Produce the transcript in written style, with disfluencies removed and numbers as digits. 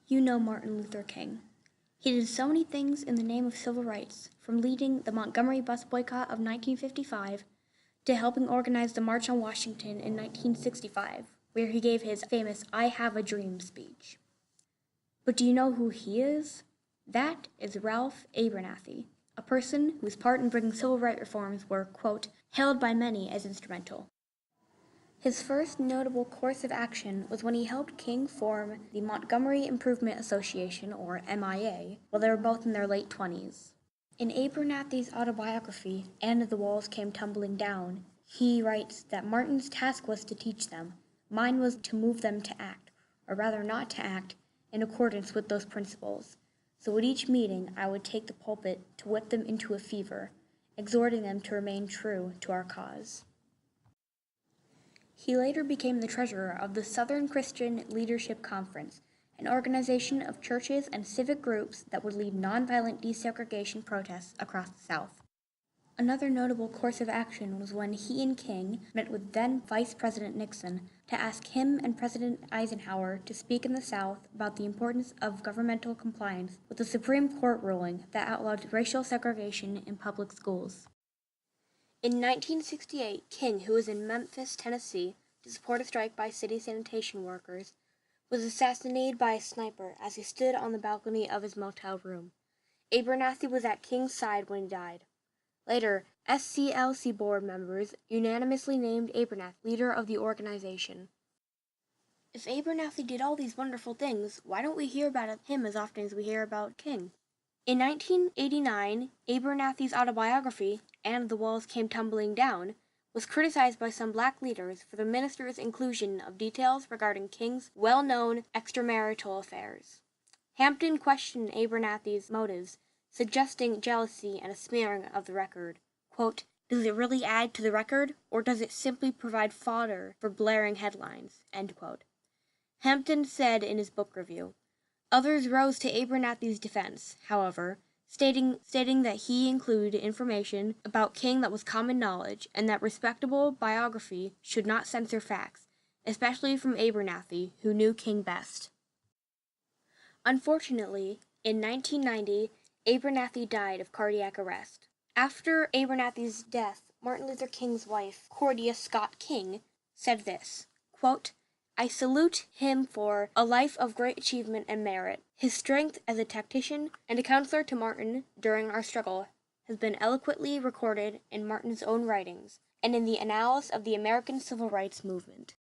You know Martin Luther King. He did so many things in the name of civil rights, from leading the Montgomery bus boycott of 1955 to helping organize the March on Washington in 1965, where he gave his famous I Have a Dream speech. But do you know who he is? That is Ralph Abernathy, a person whose part in bringing civil rights reforms were, quote, hailed by many as instrumental. His first notable course of action was when he helped King form the Montgomery Improvement Association, or MIA, while they were both in their late 20s. In Abernathy's autobiography, And the Walls Came Tumbling Down, he writes that Martin's task was to teach them. Mine was to move them to act, or rather not to act, in accordance with those principles. So at each meeting I would take the pulpit to whip them into a fever, exhorting them to remain true to our cause. He later became the treasurer of the Southern Christian Leadership Conference, an organization of churches and civic groups that would lead nonviolent desegregation protests across the South. Another notable course of action was when he and King met with then Vice President Nixon to ask him and President Eisenhower to speak in the South about the importance of governmental compliance with the Supreme Court ruling that outlawed racial segregation in public schools. In 1968, King, who was in Memphis, Tennessee, to support a strike by city sanitation workers, was assassinated by a sniper as he stood on the balcony of his motel room. Abernathy was at King's side when he died. Later, SCLC board members unanimously named Abernathy leader of the organization. If Abernathy did all these wonderful things, why don't we hear about him as often as we hear about King? In 1989, Abernathy's autobiography, And the Walls Came Tumbling Down, was criticized by some black leaders for the minister's inclusion of details regarding King's well-known extramarital affairs. Hampton questioned Abernathy's motives, suggesting jealousy and a smearing of the record. Quote, does it really add to the record, or does it simply provide fodder for blaring headlines? End quote. Hampton said in his book review, others rose to Abernathy's defense, however, stating that he included information about King that was common knowledge and that respectable biography should not censor facts, especially from Abernathy, who knew King best. Unfortunately, in 1990, Abernathy died of cardiac arrest. After Abernathy's death, Martin Luther King's wife, Cordia Scott King, said this, quote, I salute him for a life of great achievement and merit. His strength as a tactician and a counselor to Martin during our struggle has been eloquently recorded in Martin's own writings and in the annals of the American Civil Rights Movement.